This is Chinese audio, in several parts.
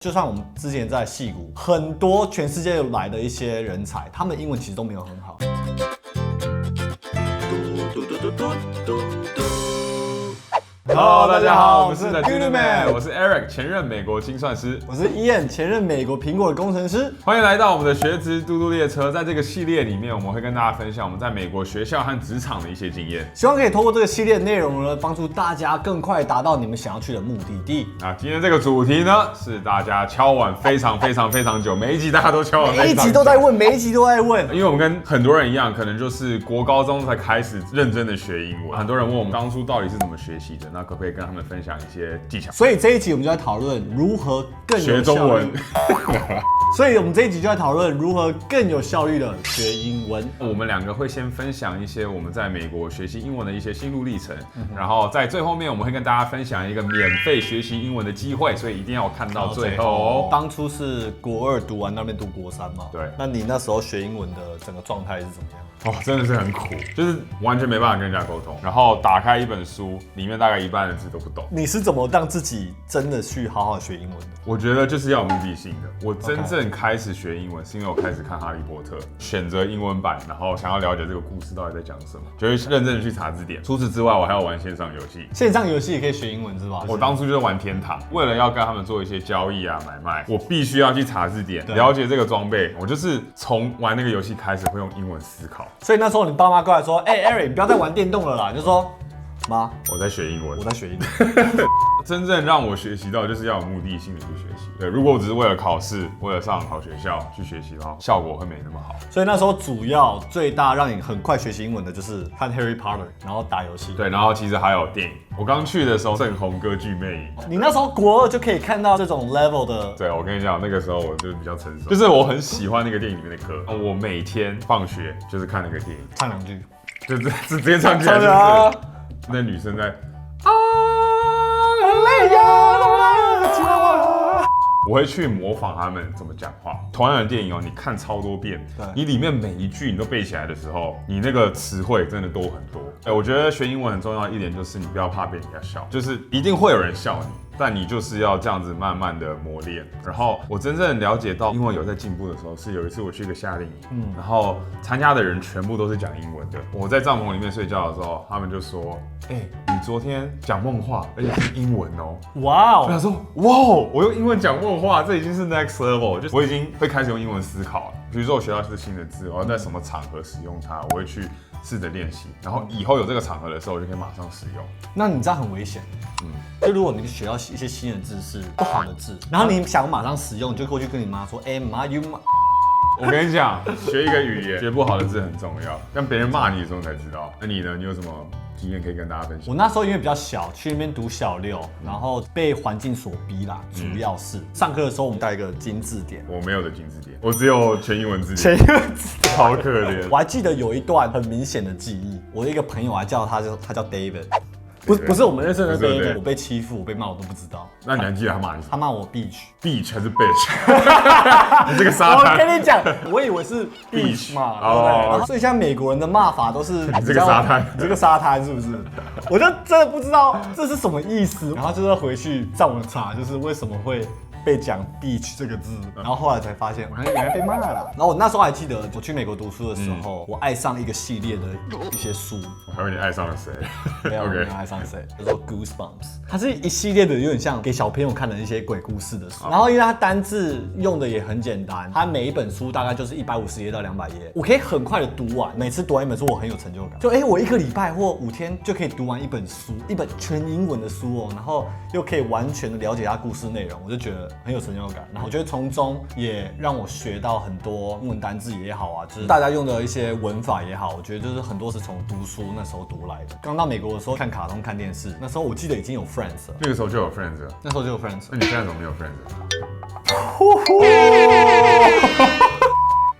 就像我们之前在矽谷，很多全世界来的一些人才，他们英文其实都没有很好。Hello， 大家好，我们是 The Dude Man， 我是 Eric， 前任美国精算师。我是 Ian， 前任美国苹果的工程师。欢迎来到我们的学职嘟嘟列车。在这个系列里面，我们会跟大家分享我们在美国学校和职场的一些经验。希望可以透过这个系列内容呢，帮助大家更快达到你们想要去的目的地。那今天这个主题呢，是大家敲碗非常久，每一集大家都敲碗非常久，每一集都在问，每一集都在问。因为我们跟很多人一样，可能就是国高中才开始认真的学英文。很多人问我们当初到底是怎么学习的，那可不可以跟他们分享一些技巧？所以这一集我们就在讨论如何更有效率学中文。所以我们这一集就在讨论如何更有效率的学英文。我们两个会先分享一些我们在美国学习英文的一些心路历程，然后在最后面我们会跟大家分享一个免费学习英文的机会，所以一定要看到最后哦。当初是国2读完，那边读国3嘛？对。那你那时候学英文的整个状态是怎么样？哦，真的是很苦，就是完全没办法跟人家沟通，然后打开一本书，里面大概一半的字都不懂。你是怎么让自己真的去好好学英文的？我觉得就是要有目的性的。我真正开始学英文是因为我开始看《哈利波特》，选择英文版，然后想要了解这个故事到底在讲什么，就会认真的去查字典。除此之外，我还要玩线上游戏。线上游戏也可以学英文是吧？我当初就是玩天堂，为了要跟他们做一些交易啊、买卖，我必须要去查字典，了解这个装备。我就是从玩那个游戏开始会用英文思考。所以那时候你爸妈过来说：“Eric， 你不要再玩电动了啦。”你就说：“妈，我在学英文，我在学英文。”真正让我学习到就是要有目的性的去学习。对，如果我只是为了考试、为了上好学校去学习的话，效果会没那么好。所以那时候主要最大让你很快学习英文的就是看 Harry Potter， 然后打游戏。对，然后其实还有电影。我刚去的时候正红歌剧魅影，你那时候国2就可以看到这种 level 的。对，我跟你讲，那个时候我就比较成熟，就是我很喜欢那个电影里面的歌，我每天放学就是看那个电影，唱2句，就直接唱起来，就是那女生在啊，累呀，我会去模仿他们怎么讲话。同样的电影哦，你看超多遍，你里面每一句你都背起来的时候，你那个词汇真的多很多。我觉得学英文很重要的一点就是你不要怕被人家笑，就是一定会有人笑你。但你就是要这样子慢慢的磨练，然后我真正了解到英文有在进步的时候，是有一次我去一个夏令营，然后参加的人全部都是讲英文的。我在帐篷里面睡觉的时候，他们就说：“你昨天讲梦话，而且是英文哦。”哇哦！我想说，哇哦，我用英文讲梦话，这已经是 next level， 就是我已经会开始用英文思考了。比如说我学到是新的字，我要在什么场合使用它，我会去试着练习，然后以后有这个场合的时候，我就可以马上使用。那你这样很危险。就如果你学到一些新的字是不好的字，然后你想马上使用，你就过去跟你妈说：“妈，you 妈。”我跟你讲，学一个语言，学不好的字很重要，让别人骂你的时候才知道。那你呢？你有什么经验可以跟大家分享？我那时候因为比较小，去那边读小6，然后被环境所逼啦，主要是上课的时候我们带一个金字典，我没有的金字典，我只有全英文字典，全英文字典超可怜。我还记得有一段很明显的记忆，我的一个朋友还叫他叫 David。不是我们认识的 David， 我被欺负，我被骂，我都不知道。那你还记得他骂你什么？他骂我 beach 还是 bitch？ 你这个沙滩。我跟你讲，我以为是 beach 嘛，对不对？所以像美国人的骂法都是你这个沙滩，你这个沙滩是不是？我就真的不知道这是什么意思，然后就是回去上网查，就是为什么会被讲 beach 这个字，然后后来才发现，原来被骂了。然后我那时候还记得，我去美国读书的时候，我爱上一个系列的一些书。我还以为你爱上了谁？没有，没有爱上谁，叫做 Goosebumps。它是一系列的，有点像给小朋友看的一些鬼故事的书。然后因为它单字用的也很简单，它每一本书大概就是150页到200页，我可以很快的读完。每次读完一本书，我很有成就感。就我1个礼拜或5天就可以读完一本书，一本全英文的书哦，然后又可以完全的了解它故事内容，我就觉得很有成就感。然后我觉得从中也让我学到很多英文单字也好啊，就是大家用的一些文法也好，我觉得就是很多是从读书那时候读来的。刚到美国的时候看卡通看电视，那时候我记得已经有 Friends 了，那个时候就有 Friends 了，那时候就有 Friends。那你现在怎么没有 Friends？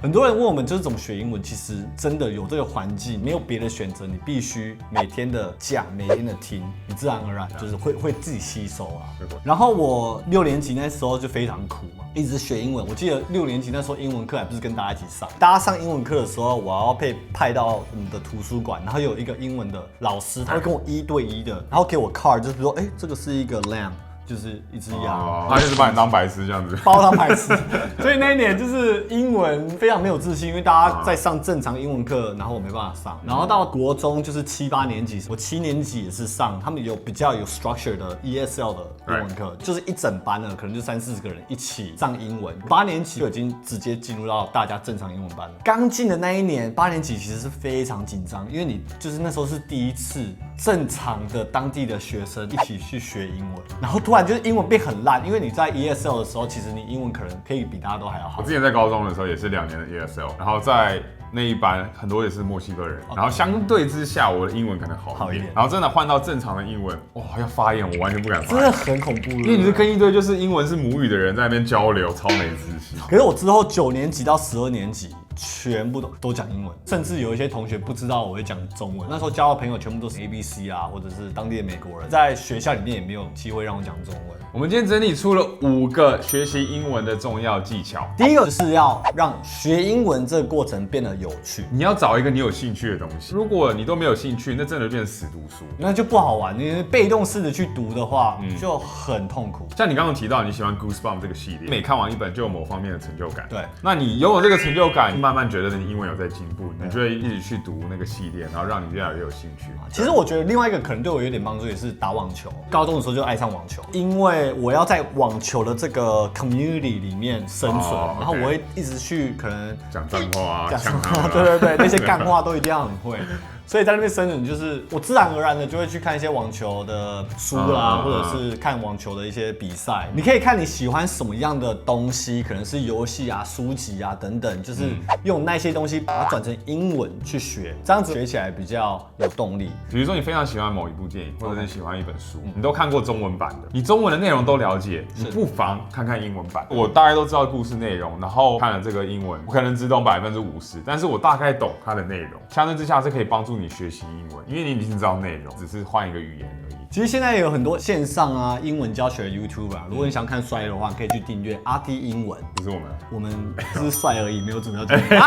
很多人问我们就是怎么学英文，其实真的有这个环境，没有别的选择，你必须每天的讲，每天的听，你自然而然就是会自己吸收啊。然后我6年级那时候就非常苦嘛，一直学英文。我记得6年级那时候英文课还不是跟大家一起上，大家上英文课的时候，我要被派到我们的图书馆，然后有一个英文的老师，他会跟我1对1的，然后给我 card， 就是说，这个是一个 lamb。就是一只羊，他就是把你当白痴这样子，把我当白痴。所以那一年就是英文非常没有自信，因为大家在上正常英文课，然后我没办法上。然后到国中就是7、8年级，我7年级也是上，他们有比较有 structure 的 ESL 的英文课，就是一整班的可能就30、40个人一起上英文。8年级就已经直接进入到大家正常英文班了。刚进的那一年，8年级其实是非常紧张，因为你就是那时候是第一次正常的当地的学生一起去学英文，然后突然就是英文变很烂，因为你在 ESL 的时候，其实你英文可能可以比大家都还要好。我之前在高中的时候也是2年的 ESL， 然后在那一班很多也是墨西哥人，然后相对之下我的英文可能好一点，然后真的换到正常的英文，哇，要发言我完全不敢发言，真的很恐怖。因为你是跟一堆就是英文是母语的人在那边交流，超没自信。可是我之后9年级到12年级。全部都讲英文，甚至有一些同学不知道我会讲中文。那时候交的朋友全部都是 ABC 啊，或者是当地的美国人，在学校里面也没有机会让我讲中文。我们今天整理出了5个学习英文的重要技巧。第一个就是要让学英文这个过程变得有趣，你要找一个你有兴趣的东西。如果你都没有兴趣，那真的变成死读书，那就不好玩。你被动式的去读的话，就很痛苦。像你刚刚提到你喜欢 Goosebumps 这个系列，每看完一本就有某方面的成就感。对，那你拥有这个成就感，慢慢觉得你英文有在进步，你就会一直去读那个系列，然后让你越来越有兴趣。其实我觉得另外一个可能对我有点帮助，也是打网球。高中的时候就爱上网球，因为我要在网球的这个 community 里面生存，然后我会一直去可能讲脏话啊，讲脏话，对，那些干话都一定要很会。所以在那边生存，就是我自然而然的就会去看一些网球的书啦，或者是看网球的一些比赛。你可以看你喜欢什么样的东西，可能是游戏啊、书籍啊等等，就是用那些东西把它转成英文去学，这样子学起来比较有动力。比如说你非常喜欢某一部电影，或者是喜欢一本书，你都看过中文版的，你中文的内容都了解，你不妨看看英文版。我大概都知道故事内容，然后看了这个英文，我可能只懂50%，但是我大概懂它的内容。相对之下是可以帮助你学习英文，因为你已经知道内容，只是换一个语言而已。其实现在也有很多线上啊英文教学的 YouTube 啊，如果你想看帅的话，可以去订阅阿 T 英文。不是我们只是帅而已，没有主要教学。没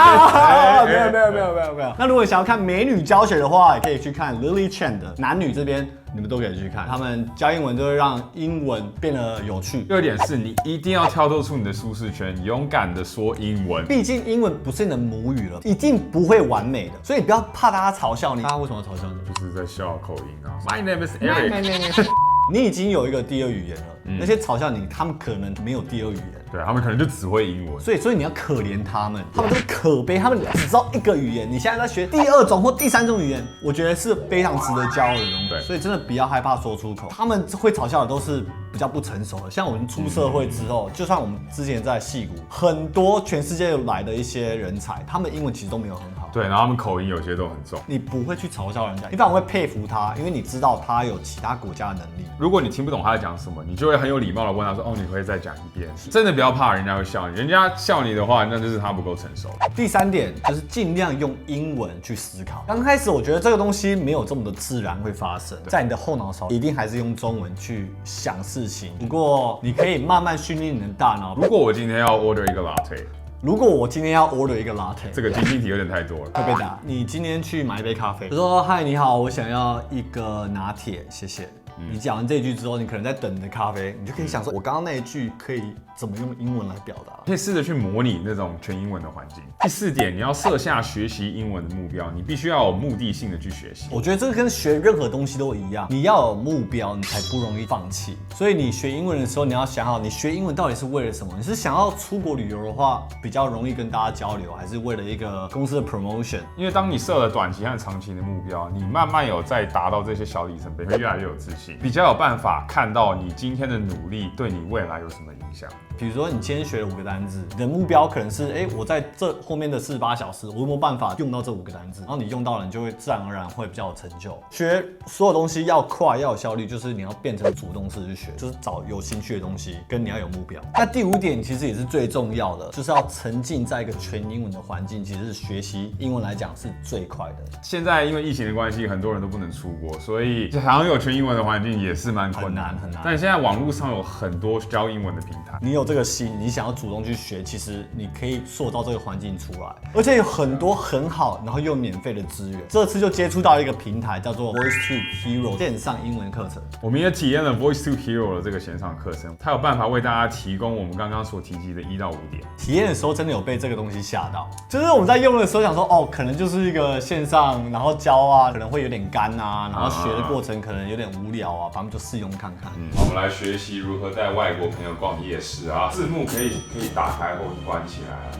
有。那如果你想要看美女教学的话，也可以去看 Lily Chen 的男女这边。你们都可以去看，他们教英文就会让英文变得有趣。第二点是你一定要跳脱出你的舒适圈，勇敢的说英文。毕竟英文不是你的母语了，一定不会完美的，所以你不要怕大家嘲笑你。大家为什么要嘲笑你？就是在笑口音啊。My name is Eric。你已经有一个第二语言了，那些嘲笑你，他们可能没有第二语言。对，他们可能就只会英文，所以你要可怜他们，他们都可悲，他们只知道一个语言。你现在在学第2种或第3种语言，我觉得是非常值得骄傲的东西。对，所以真的不要害怕说出口。他们会嘲笑的都是比较不成熟的，像我们出社会之后，就算我们之前在矽谷，很多全世界来的一些人才，他们英文其实都没有很好。对，然后他们口音有些都很重。你不会去嘲笑人家，你反而会佩服他，因为你知道他有其他国家的能力。如果你听不懂他在讲什么，你就会很有礼貌的问他说：“哦，你可以再讲一遍。”真的不要怕人家会笑你，人家笑你的话，那就是他不够成熟。第3点就是尽量用英文去思考。刚开始我觉得这个东西没有这么的自然会发生，在你的后脑勺一定还是用中文去想事情。不过你可以慢慢训练你的大脑。如果我今天要 order 一个 latte。如果我今天要 order 一个 latte， 这个晶晶体有点太多了，会被打。你今天去买一杯咖啡，我说嗨，你好，我想要一个拿铁，谢谢。你讲完这一句之后，你可能在等你的咖啡，你就可以想说，我刚刚那一句可以怎么用英文来表达？可以试着去模拟那种全英文的环境。第4点，你要设下学习英文的目标，你必须要有目的性的去学习。我觉得这个跟学任何东西都一样，你要有目标，你才不容易放弃。所以你学英文的时候，你要想好，你学英文到底是为了什么？你是想要出国旅游的话，比较容易跟大家交流，还是为了一个公司的 promotion？ 因为当你设了短期和长期的目标，你慢慢有在达到这些小里程碑，会越来越有自信，比较有办法看到你今天的努力对你未来有什么影响。比如说你今天学了5个单字，你的目标可能是，我在这后面的48小时，我有没有办法用到这5个单字？然后你用到了，你就会自然而然会比较有成就。学所有东西要快，要有效率，就是你要变成主动式去学，就是找有兴趣的东西，跟你要有目标。那第5点其实也是最重要的，就是要沉浸在一个全英文的环境，其实是学习英文来讲是最快的。现在因为疫情的关系，很多人都不能出国，所以想要有全英文的环境也是蛮困难，很难。但现在网络上有很多教英文的平台，你你有这个心，你想要主动去学，其实你可以塑造这个环境出来，而且有很多很好，然后又免费的资源。这次就接触到一个平台叫做 Voice to Hero 线上英文课程，我们也体验了 Voice to Hero 的这个线上课程，它有办法为大家提供我们刚刚所提及的1到5点。体验的时候真的有被这个东西吓到，就是我们在用的时候想说，哦，可能就是一个线上，然后教啊，可能会有点干啊，然后学的过程可能有点无聊啊，反正就试用看看。好，我们来学习如何带外国朋友逛夜市啊，字幕可以打开或关起来啊。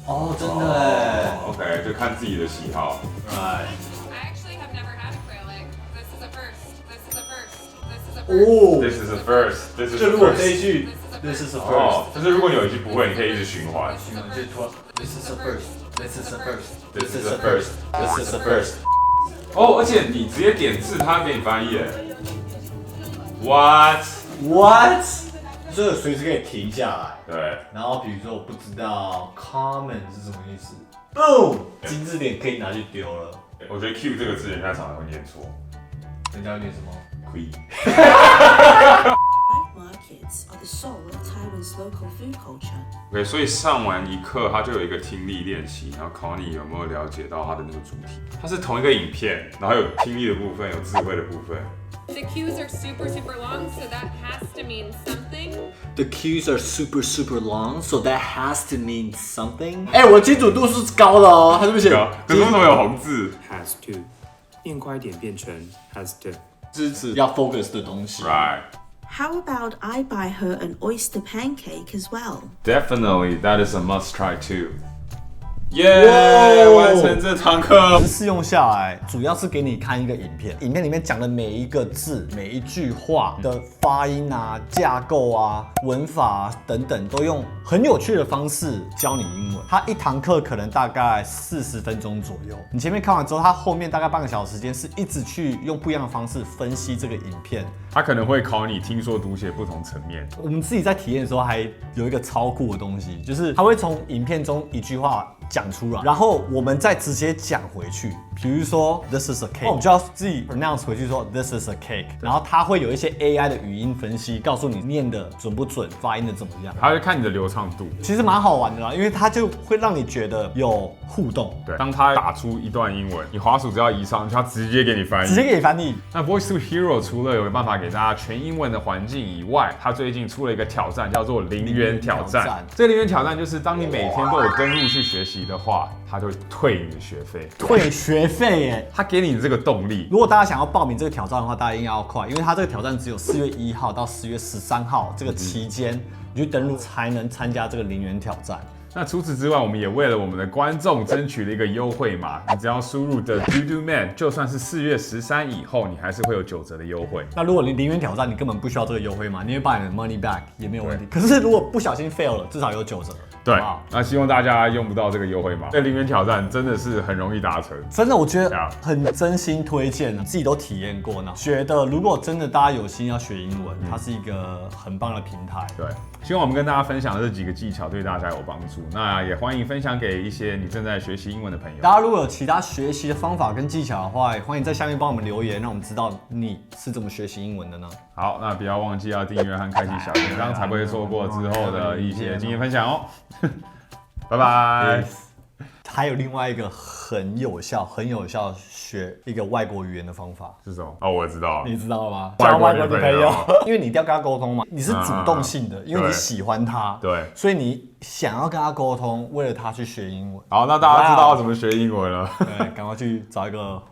哦，真的哎。OK， 就看自己的喜好。Right. I actually have never had acrylic. This is a first. This is a first. This is a first. 哦， This is a first. This is 就 a 如果这 first. 一句 This is a 哦 first，，但是如果你有一句不会，你可以一直循环。就说 This is a first，This is a first，This This is is a a first. first，This is a first。哦，而且你直接点字，它给你翻译耶。What？ What？这个随时可以停下来。对，然后比如说我不知道 common 是什么意思，Boom，金字点可以拿去丢了。我觉得 Q 这个字人家常常会念错。人家有点什么 Queen。 Night markets are the soul of Taiwan's local food culture. OK， 所以上完一课，它就有一个听力练习，然后考你有没有了解到它的那个主题。它是同一个影片，然后有听力的部分，有智慧的部分。The cues are super, super long, so that has to mean something. The cues are super super long, so that has to mean something。哎，我的精准度是高的哦，它是不是写？可是为什么有红字 has to，念快一点变成 has to。支持要 focus 的东西。 ？Right. How about I buy her an oyster pancake as well? Definitely, that is a must try too. 耶！完成这堂课。试用下来，主要是给你看一个影片，影片里面讲的每一个字、每一句话的发音啊、架构啊、文法啊等等，都用很有趣的方式教你英文。它一堂课可能大概40分钟左右，你前面看完之后，它后面大概半个小时时间是一直去用不一样的方式分析这个影片。它可能会考你听说读写不同层面。我们自己在体验的时候，还有一个超酷的东西，就是它会从影片中一句话讲出来，然后我们再直接讲回去。比如说 This is a cake， 我们就要自己 pronounce 回去说 This is a cake， 然后它会有一些 AI 的语音分析，告诉你念的准不准，发音的怎么样。它会看你的流畅度。其实蛮好玩的啦，因为它就会让你觉得有互动，对，当它打出一段英文，你滑鼠只要移上去，它直接给你翻译。直接给你翻译。那 Voice to Hero 除了有办法给大家全英文的环境以外，它最近出了一个挑战，叫做零元挑战。这个零元挑战就是当你每天都有登录去学习的话，它就会退你的学费。退学费耶！它给你这个动力。如果大家想要报名这个挑战的话，大家应该要快，因为它这个挑战只有4月1号到4月13号这个期间，你去登录才能参加这个零元挑战。那除此之外，我们也为了我们的观众争取了一个优惠码，你只要输入的 DuDuMan， 就算是4月13以后，你还是会有9折的优惠。那如果你零元挑战，你根本不需要这个优惠码，你会把你的 money back 也没有问题。可是如果不小心 fail 了，至少有9折。对好不好，那希望大家用不到这个优惠码。这零元挑战真的是很容易达成。真的，我觉得 Yeah 很真心推荐，自己都体验过呢。觉得如果真的大家有心要学英文，它是一个很棒的平台。对，希望我们跟大家分享的这几个技巧对大家有帮助。那也欢迎分享给一些你正在学习英文的朋友。大家如果有其他学习的方法跟技巧的话，也欢迎在下面帮我们留言，让我们知道你是怎么学习英文的呢？好，那不要忘记要订阅和开启小铃铛，才不会错过之后的一些经验分享哦。拜拜。还有另外一个很有效学一个外国语言的方法，是什么？哦，我知道了。你知道吗？外国交外女朋友国女朋友，因为你一定要跟他沟通嘛，你是主动性的，因为你喜欢他，对所以你想要跟他沟通，为了他去学英文。好，那大家知道怎么学英文了。对，赶快去找一个